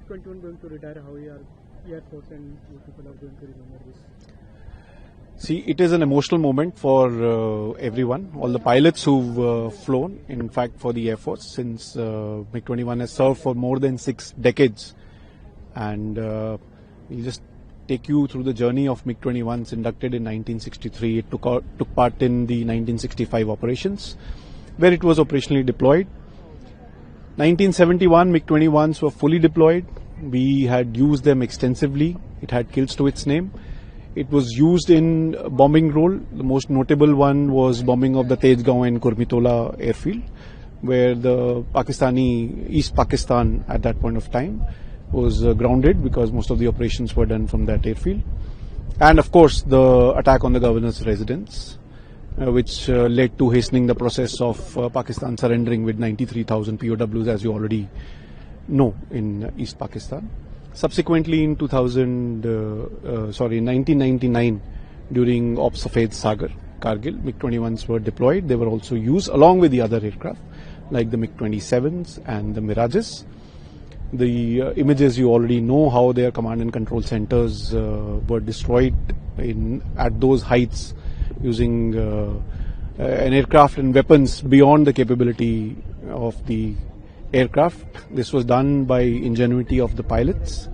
MiG-21 going to retire? How your Air Force and you people are going to remember this? See, it is an emotional moment for everyone, all the pilots who've flown, in fact for the Air Force, since MiG-21 has served for more than 6 decades. And we'll just take you through the journey of MiG-21s inducted in 1963. It took part in the 1965 operations, where it was operationally deployed. 1971, MiG-21s were fully deployed. We had used them extensively. It had kills to its name. It was used in bombing role. The most notable one was bombing of the Tejgaon and Kurmitola airfield, where the Pakistani, East Pakistan at that point of time was grounded because most of the operations were done from that airfield. And of course the attack on the governor's residence, which led to hastening the process of Pakistan surrendering with 93,000 POWs, as you already know, in East Pakistan. Subsequently in 1999, during Ops Safed Sagar, Kargil, MiG-21s were deployed. They were also used along with the other aircraft like the MiG-27s and the Mirages. The images, you already know how their command and control centers were destroyed at those heights using an aircraft and weapons beyond the capability of the aircraft. This was done by ingenuity of the pilots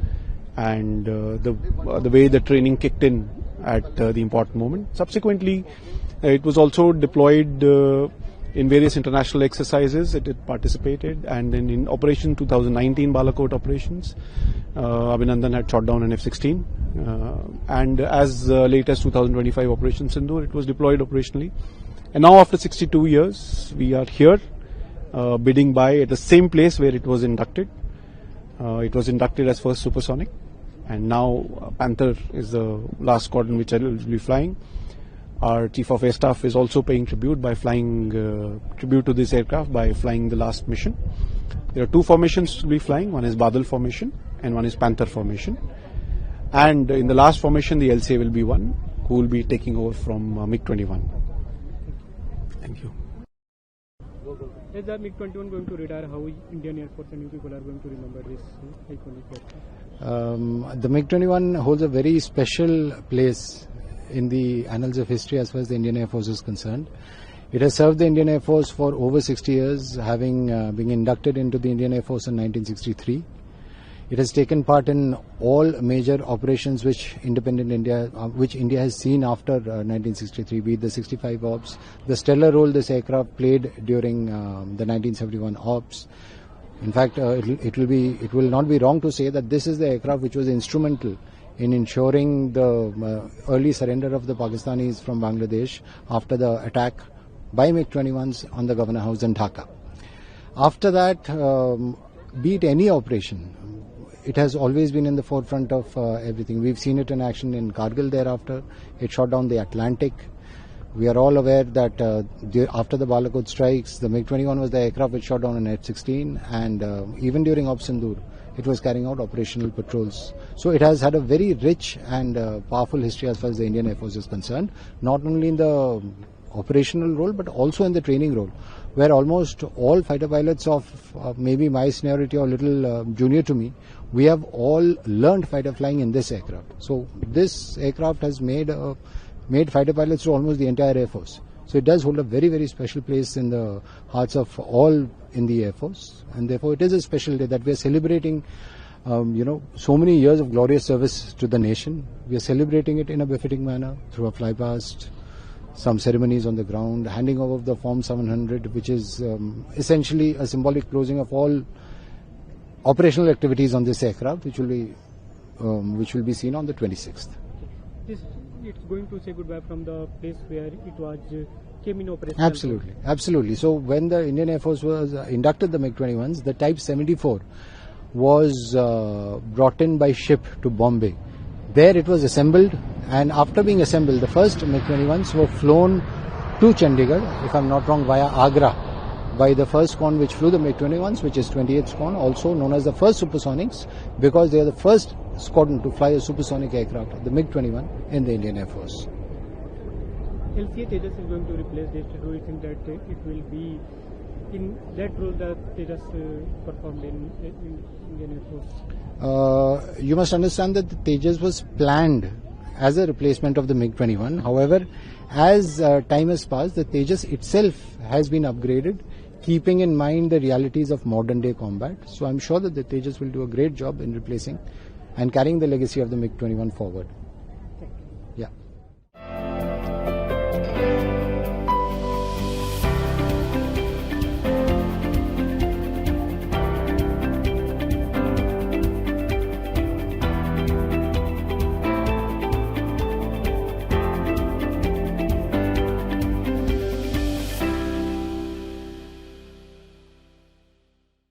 and the way the training kicked in at the important moment. Subsequently, it was also deployed in various international exercises. It had participated, and then in Operation 2019 Balakot operations, Abhinandan had shot down an F-16, and as late as 2025 Operation Sindoor, it was deployed operationally. And now after 62 years, we are here bidding by at the same place where it was inducted. It was inducted as first supersonic, and now Panther is the last squadron which I will be flying. Our Chief of Air Staff is also paying tribute by flying tribute to this aircraft by flying the last mission. There are 2 formations to be flying. One is Badal formation and one is Panther formation. And in the last formation, the LCA will be one who will be taking over from MiG-21. Thank you. Is the MiG-21 going to retire? How Indian Air Force and you people are going to remember this iconic aircraft? The MiG-21 holds a very special place in the annals of history as far as the Indian Air Force is concerned. It has served the Indian Air Force for over 60 years, having been inducted into the Indian Air Force in 1963. It has taken part in all major operations which India has seen after 1963, be it the 65 Ops, the stellar role this aircraft played during the 1971 Ops. In fact, it will not be wrong to say that this is the aircraft which was instrumental in ensuring the early surrender of the Pakistanis from Bangladesh after the attack by MiG-21s on the Governor House in Dhaka. After that, be it any operation, it has always been in the forefront of everything. We've seen it in action in Kargil thereafter. It shot down the Atlantic. We are all aware that after the Balakot strikes, the MiG-21 was the aircraft which shot down an F-16, and even during Op Sindoor, it was carrying out operational patrols. So it has had a very rich and powerful history as far as the Indian Air Force is concerned, not only in the operational role but also in the training role, where almost all fighter pilots of maybe my seniority or little junior to me, we have all learned fighter flying in this aircraft. So this aircraft has made fighter pilots to almost the entire Air Force. So it does hold a very, very special place in the hearts of all in the Air Force, and therefore it is a special day that we are celebrating so many years of glorious service to the nation. We are celebrating it in a befitting manner through a flypast, some ceremonies on the ground, handing over of the Form 700, which is essentially a symbolic closing of all operational activities on this aircraft, which will be seen on the 26th. It's going to say goodbye from the place where it was came in operation. Absolutely. So when the Indian Air Force was inducted the MiG-21s, the Type 74 was brought in by ship to Bombay. There it was assembled, and after being assembled, the first MiG-21s were flown to Chandigarh, if I'm not wrong, via Agra, by the first squadron which flew the MiG-21s, which is 28th Squadron, also known as the first supersonics, because they are the first squadron to fly a supersonic aircraft, the MiG-21, in the Indian Air Force. LCA Tejas is going to replace this. Do you think that it will be in that role that Tejas performed in Indian Air Force? You must understand that the Tejas was planned as a replacement of the MiG-21. However, as time has passed, the Tejas itself has been upgraded, keeping in mind the realities of modern day combat. So I'm sure that the Tejas will do a great job in replacing and carrying the legacy of the MiG-21 forward.